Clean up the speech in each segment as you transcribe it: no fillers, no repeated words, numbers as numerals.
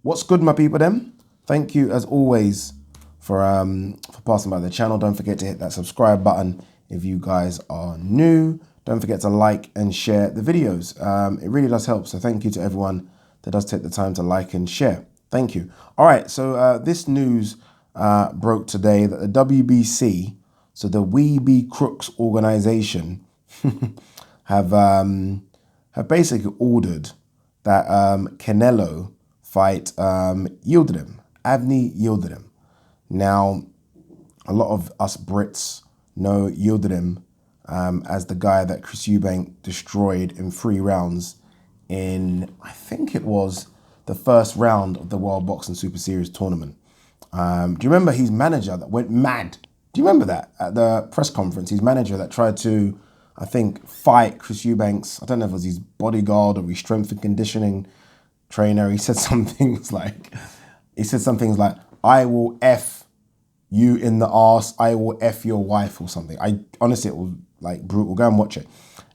What's good, my people them? Thank you as always for passing by the channel. Don't forget to hit that subscribe button if you guys are new. Don't forget to like and share the videos. It really does help. So thank you to everyone that does take the time to like and share. Thank you. All right. So this news broke today that the WBC, so the CROOKS organization, have basically ordered that CANELO fight YILDIRIM, YILDIRIM. Now, a lot of us Brits know YILDIRIM as the guy that Chris Eubank destroyed in 3 rounds in, I think it was the first round of the World Boxing Super Series tournament. Do you remember his manager that went mad? Do you remember that at the press conference? His manager that tried to, I think, fight Chris Eubank's, I don't know if it was his bodyguard or his strength and conditioning trainer. He said some things like, I will F you in the arse, I will F your wife or something. I honestly, it was like brutal. Go and watch it.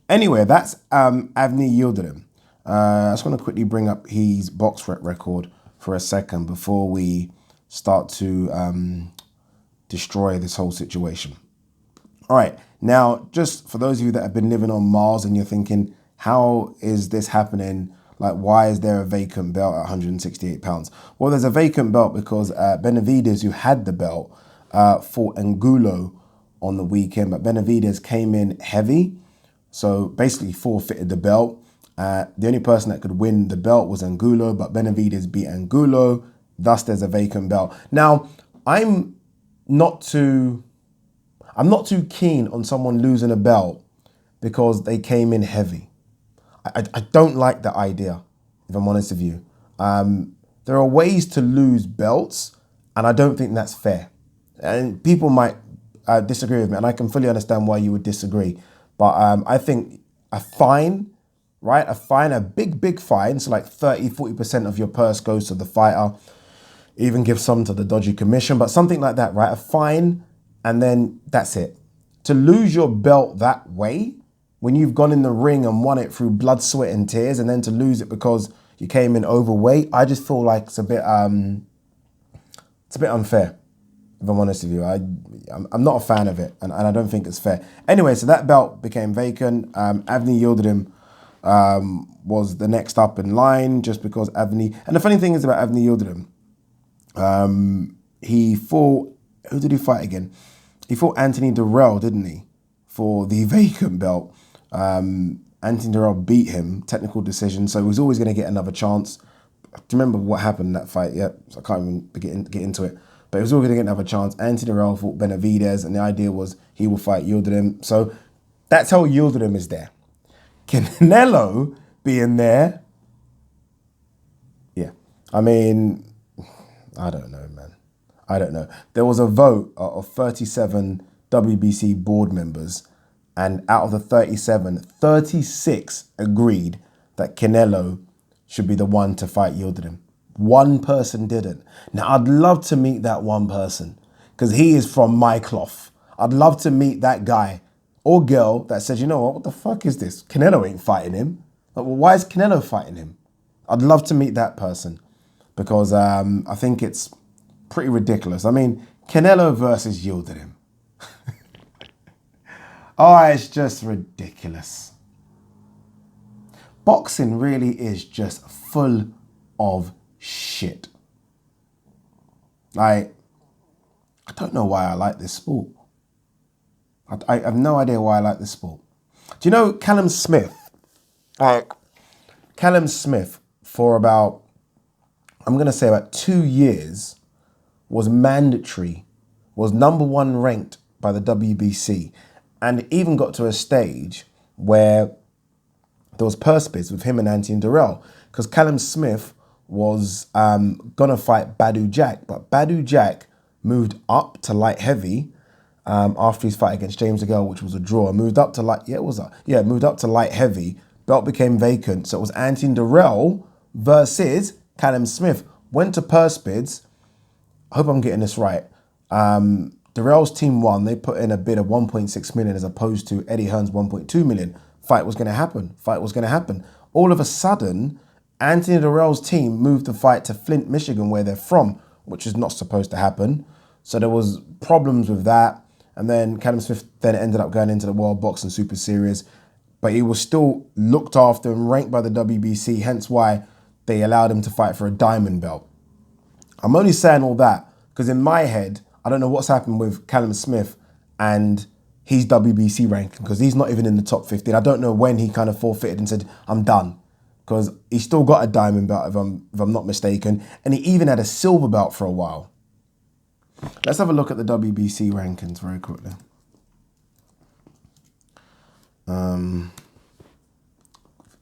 Anyway, that's YILDIRIM. I just want to quickly bring up his box record for a second before we start to destroy this whole situation. All right, now, just for those of you that have been living on Mars and you're thinking, how is this happening? Like, why is there a vacant belt at 168 pounds? Well, there's a vacant belt because Benavidez, who had the belt, fought Angulo on the weekend, but Benavidez came in heavy, so basically forfeited the belt. The only person that could win the belt was Angulo, but Benavidez beat Angulo, thus there's a vacant belt. Now, I'm not too keen on someone losing a belt because they came in heavy. I don't like that idea, if I'm honest with you. There are ways to lose belts, and I don't think that's fair. And people might disagree with me, and I can fully understand why you would disagree. But I think a fine, right? A big fine, so like 30-40% of your purse goes to the fighter, even give some to the dodgy commission, but something like that, right? A fine, and then that's it. To lose your belt that way, when you've gone in the ring and won it through blood, sweat and tears, and then to lose it because you came in overweight, I just feel like it's a bit unfair, if I'm honest with you. I'm not a fan of it, and I don't think it's fair. Anyway, so that belt became vacant. YILDIRIM was the next up in line, just because and the funny thing is about YILDIRIM, he fought, who did he fight again? He fought Anthony Durrell, didn't he, for the vacant belt. Anthony Durrell beat him, technical decision, so he was always going to get another chance. Do you remember what happened in that fight? Yeah, so I can't even get into it. But he was always going to get another chance. Anthony Durrell fought Benavidez, and the idea was he will fight YILDIRIM. So that's how YILDIRIM is there. CANELO being there, yeah. I mean, I don't know, man. I don't know. There was a vote of 37 WBC board members, and out of the 37, 36 agreed that CANELO should be the one to fight YILDIRIM. One person didn't. Now, I'd love to meet that one person because he is from my cloth. I'd love to meet that guy or girl that says, you know what the fuck is this? CANELO ain't fighting him. Like, well, why is CANELO fighting him? I'd love to meet that person because I think it's pretty ridiculous. I mean, CANELO versus YILDIRIM. Oh, it's just ridiculous. Boxing really is just full of shit. Like, I don't know why I like this sport. I have no idea why I like this sport. Do you know Callum Smith? Callum Smith, for about, I'm going to say about 2 years, was mandatory, was #1 ranked by the WBC, and even got to a stage where there was purse bids with him and Anthony Durrell, because Callum Smith was gonna fight Badou Jack, but Badou Jack moved up to light heavy after his fight against James DeGale, which was a draw. Moved up to moved up to light heavy. Belt became vacant, so it was Anthony Durrell versus Callum Smith. Went to purse bids. I hope I'm getting this right. Durrell's team won. They put in a bid of 1.6 million as opposed to Eddie Hearn's 1.2 million. Fight was going to happen. All of a sudden, Anthony Dirrell's team moved the fight to Flint, Michigan, where they're from, which is not supposed to happen. So there was problems with that. And then Callum Smith then ended up going into the World Boxing Super Series, but he was still looked after and ranked by the WBC, hence why they allowed him to fight for a diamond belt. I'm only saying all that because in my head, I don't know what's happened with Callum Smith and his WBC ranking, because he's not even in the top 15. I don't know when he kind of forfeited and said, I'm done. Because he's still got a diamond belt, if I'm not mistaken. And he even had a silver belt for a while. Let's have a look at the WBC rankings very quickly.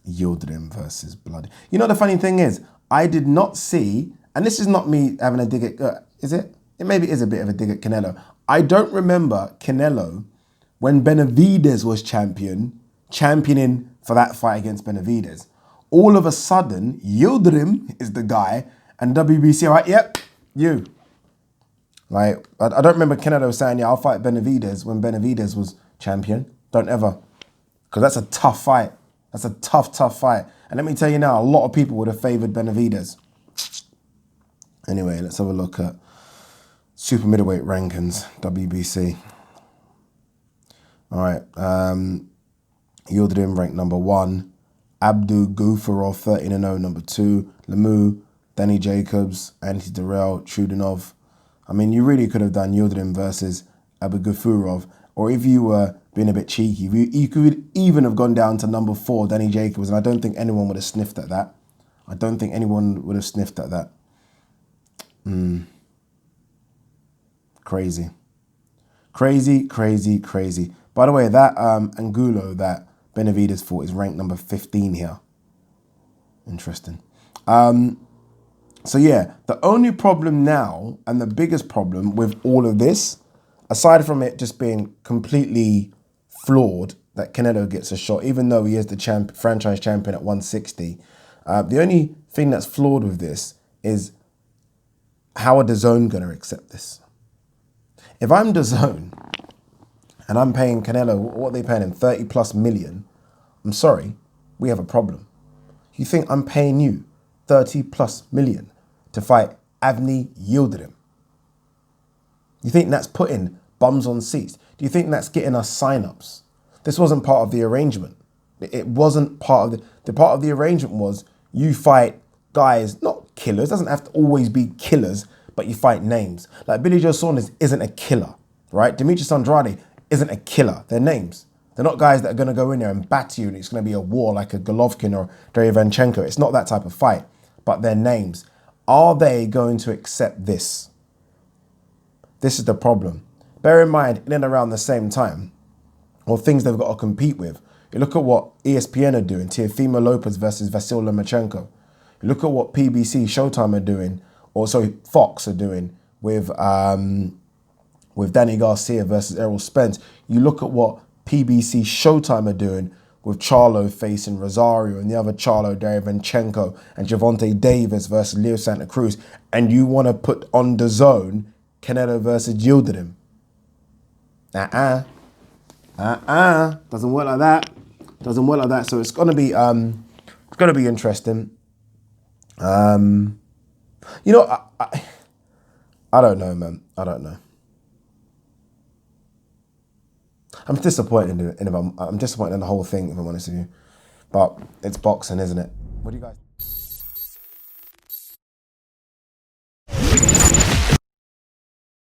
Yildirim versus Bloody. You know, the funny thing is, I did not see, and this is not me having a dig at, is it? It maybe is a bit of a dig at Canelo. I don't remember Canelo, when Benavidez was championing for that fight against Benavidez. All of a sudden, Yildirim is the guy, and WBC are like, yep, you. Like, I don't remember Canelo saying, yeah, I'll fight Benavidez when Benavidez was champion. Don't ever. Because that's a tough fight. That's a tough, tough fight. And let me tell you now, a lot of people would have favoured Benavidez. Anyway, let's have a look at super middleweight rankings, WBC. All right. Yildirim ranked number 1. Abdu Gufarov, 13-0, number 2. Lemieux, Danny Jacobs, Anthony Dirrell, Trudinov. I mean, you really could have done Yildirim versus Abu Gafurov. Or if you were being a bit cheeky, you could even have gone down to number 4, Danny Jacobs. And I don't think anyone would have sniffed at that. I don't think anyone would have sniffed at that. Crazy. Crazy, crazy, crazy. By the way, that Angulo that Benavidez fought is ranked number 15 here. Interesting. So yeah, the only problem now, and the biggest problem with all of this, aside from it just being completely flawed that Canelo gets a shot, even though he is the franchise champion at 160, the only thing that's flawed with this is how are DAZN going to accept this? If I'm DAZN and I'm paying Canelo, what are they paying him, 30+ million? I'm sorry, we have a problem. You think I'm paying you 30+ million to fight Avni Yildirim? You think that's putting bums on seats? Do you think that's getting us sign-ups? This wasn't part of the arrangement. It wasn't part of the part of the arrangement was you fight guys, not killers, doesn't have to always be killers, but you fight names. Like Billy Joe Saunders isn't a killer, right? Demetrius Andrade isn't a killer. They're names. They're not guys that are going to go in there and batter you and it's going to be a war like a Golovkin or Derevyanchenko. It's not that type of fight, but they're names. Are they going to accept this? This is the problem. Bear in mind, in and around the same time, or things they've got to compete with, you look at what ESPN are doing, Teofimo Lopez versus Vasyl Lomachenko. You look at what PBC, Showtime are doing, or sorry, Fox are doing with Danny Garcia versus Errol Spence. You look at what PBC Showtime are doing with Charlo facing Rosario and the other Charlo, Derevyanchenko, and Gervonta Davis versus Leo Santa Cruz, and you want to put on DAZN Canelo versus Yildirim. Doesn't work like that. Doesn't work like that. So it's gonna be interesting. You know, I don't know, man. I don't know. I'm disappointed I'm disappointed in the whole thing, if I'm honest with you. But it's boxing, isn't it? What do you guys